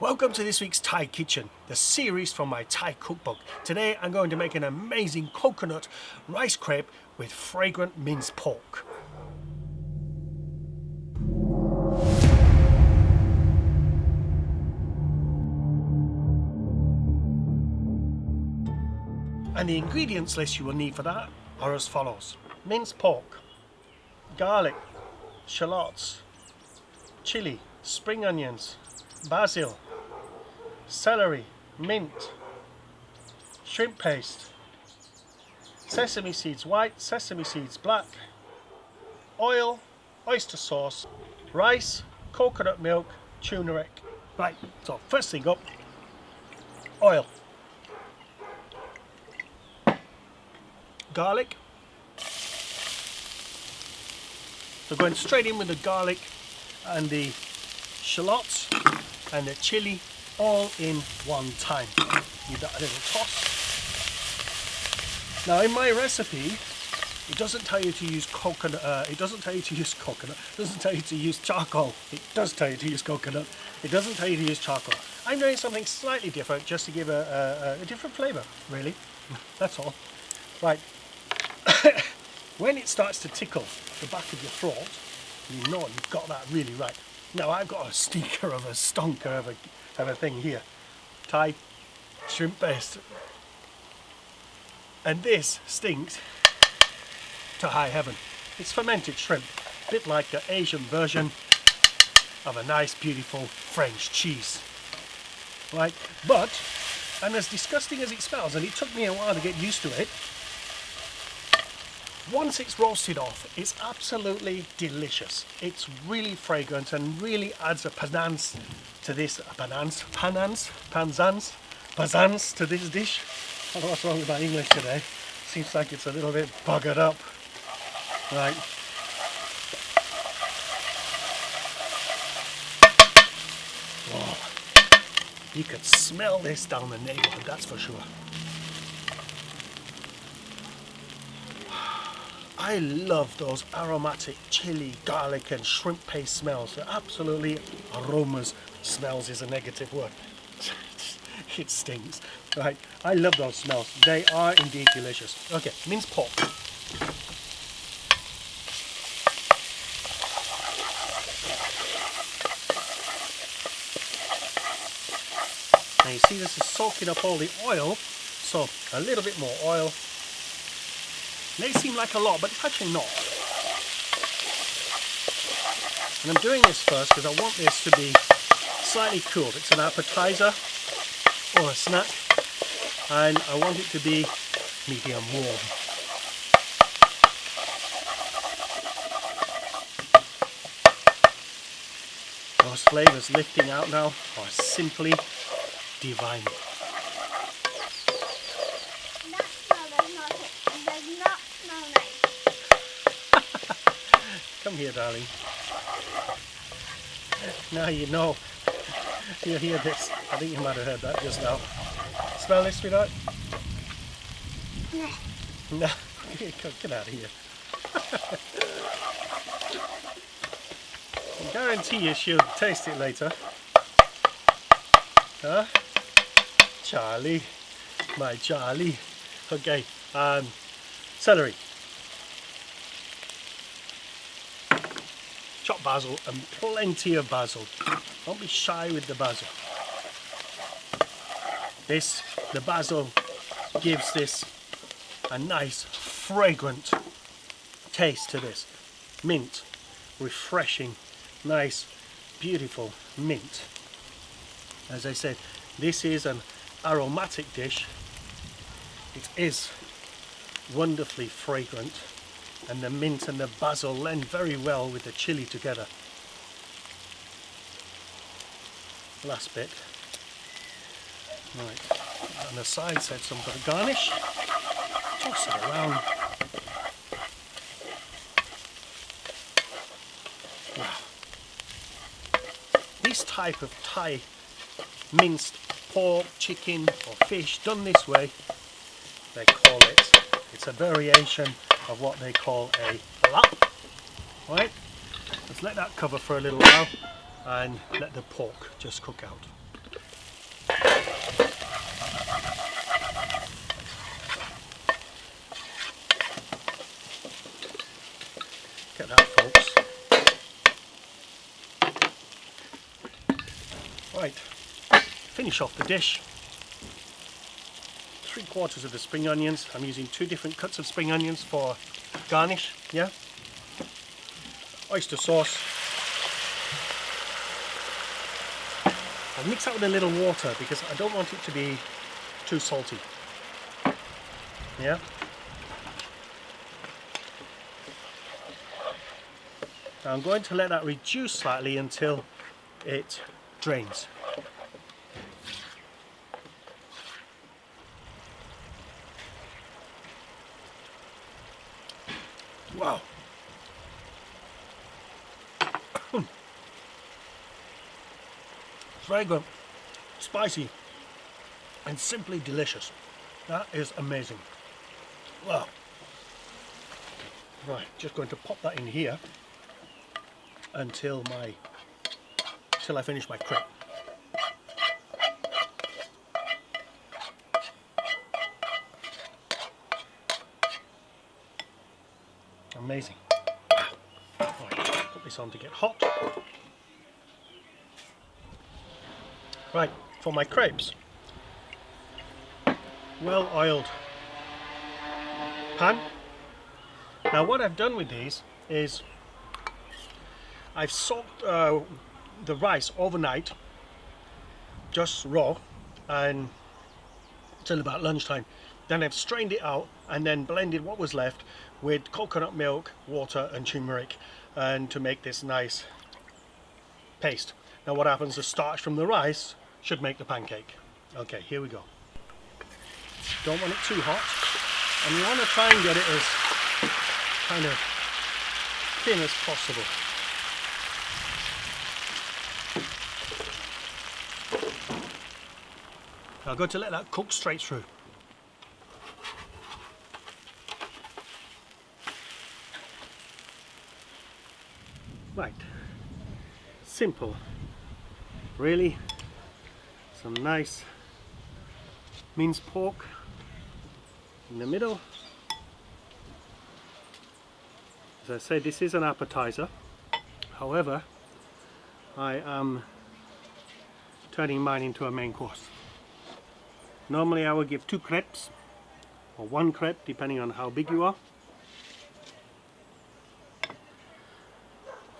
Welcome to this week's Thai Kitchen, the series from my Thai cookbook. Today I'm going to make an amazing coconut rice crepe with fragrant minced pork. And the ingredients list you will need for that are as follows: minced pork, garlic, shallots, chili, spring onions, basil, celery, mint, shrimp paste, sesame seeds white, sesame seeds black, oil, oyster sauce, rice, coconut milk, turmeric. Right, so first thing up, oil, garlic. So going straight in with the garlic and the shallots and the chili all in one time. Give that a little toss. Now in my recipe, it doesn't tell you to use coconut, it doesn't tell you to use charcoal. It does tell you to use coconut. It doesn't tell you to use charcoal. I'm doing something slightly different just to give a different flavour, really. That's all. Right. When it starts to tickle the back of your throat, you know you've got that really right. Now I've got a stinker of a stonker of a thing here. Thai shrimp paste. And this stinks to high heaven. It's fermented shrimp, a bit like the Asian version of a nice beautiful French cheese. Right? But, and as disgusting as it smells, and it took me a while to get used to it, once it's roasted off, it's absolutely delicious. It's really fragrant and really adds a panance to this, panzans to this dish. I don't know what's wrong with my English today. Seems like it's a little bit buggered up. Right. Whoa. You could smell this down the neighborhood, that's for sure. I love those aromatic chili, garlic and shrimp paste smells. They're absolutely aromas. Smells is a negative word. It stinks. Right, I love those smells. They are indeed delicious. Okay, minced pork. Now you see this is soaking up all the oil, so a little bit more oil. May seem like a lot, but it's actually not. And I'm doing this first because I want this to be slightly cooled. It's an appetizer or a snack, and I want it to be medium warm. Those flavors lifting out now are simply divine. Come here, darling. Now you know. You hear this. I think you might have heard that just now. Smell this, sweetheart? No. Get out of here. I guarantee you she'll taste it later. Huh? Charlie. My Charlie. Okay. Celery. Chopped basil, and plenty of basil. Don't be shy with the basil. The basil gives this a nice fragrant taste to this. Mint, refreshing, nice, beautiful mint. As I said, this is an aromatic dish. It is wonderfully fragrant. And the mint and the basil blend very well with the chili together. Last bit. Right, on the side set some for the garnish. Toss it around. Wow. This type of Thai minced pork, chicken or fish done this way, they call it, it's a variation of what they call a lap. Right, let's let that cover for a little while and let the pork just cook out. Look at that, folks. Right, finish off the dish. 3/4 of the spring onions. I'm using 2 different cuts of spring onions for garnish, yeah. Oyster sauce. I'll mix that with a little water because I don't want it to be too salty, yeah. Now I'm going to let that reduce slightly until it drains. Wow. Fragrant, spicy, and simply delicious. That is amazing. Wow. Right, just going to pop that in here until I finish my crepe. Amazing. Right, put this on to get hot. Right, for my crepes, well oiled pan. Now what I've done with these is I've soaked the rice overnight, just raw, and till about lunchtime. Then I've strained it out and then blended what was left with coconut milk, water and turmeric, and to make this nice paste. Now what happens, the starch from the rice should make the pancake. Okay, here we go. Don't want it too hot, and you want to try and get it as kind of thin as possible. I'm going to let that cook straight through. Right, simple, really. Some nice minced pork in the middle. As I said, this is an appetizer. However, I am turning mine into a main course. Normally I would give 2 crepes or 1 crepe depending on how big you are.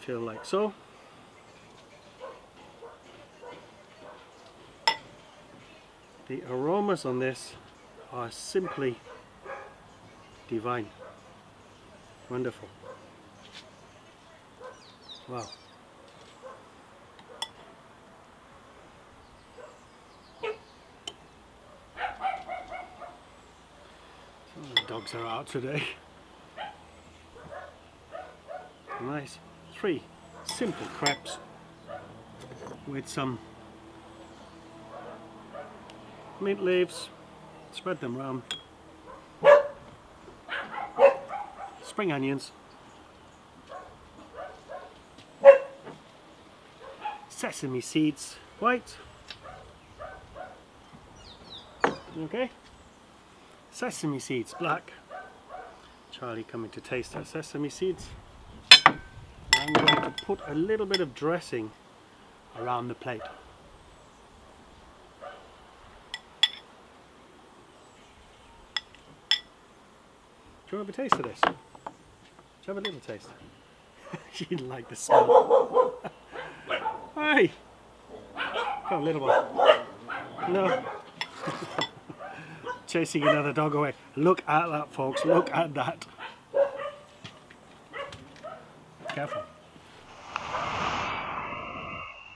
Feel like so. The aromas on this are simply divine. Wonderful. Wow. Some of the dogs are out today. Nice. 3 simple crepes with some mint leaves, spread them around, spring onions, sesame seeds, white, okay, sesame seeds, black. Charlie coming to taste our sesame seeds. I'm going to put a little bit of dressing around the plate. Do you want a taste of this? Do you have a little taste? She didn't like the smell. Hey! Come on, little one. No. Chasing another dog away. Look at that, folks. Look at that. Careful.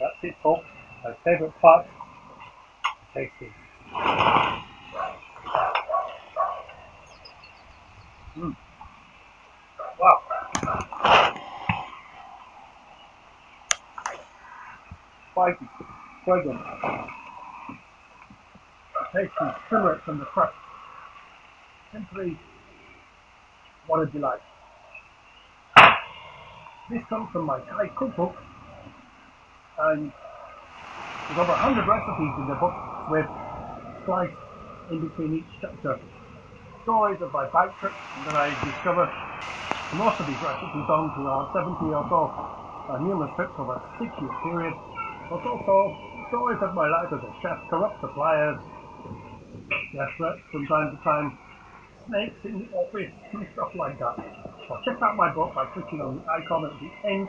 That's it, folks. My favourite part. Tasty. Wow. Spicy, fragrant. Tasty, turmeric from the crust. Simply, what a delight. This comes from my Thai cookbook, and there's over 100 recipes in the book with sliced in between each chapter. Stories of my bike trips that I discovered Most of these recipes on to around 70 or so, numerous trips over a 6-year period. But also, stories of my life as a chef, corrupt suppliers, yes, threats from time to time, snakes in the office, and stuff like that. So check out my book by clicking on the icon at the end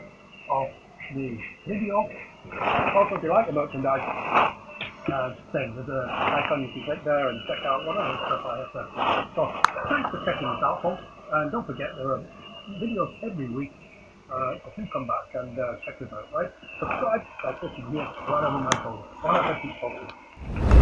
of the video. Also, if you like the merchandise, then there's an icon you can click there and check out whatever stuff I have there. So thanks for checking this out, folks, and don't forget there are videos every week. So please come back and check this out, right? Subscribe by clicking here right over my phone. Bon appetit, folks.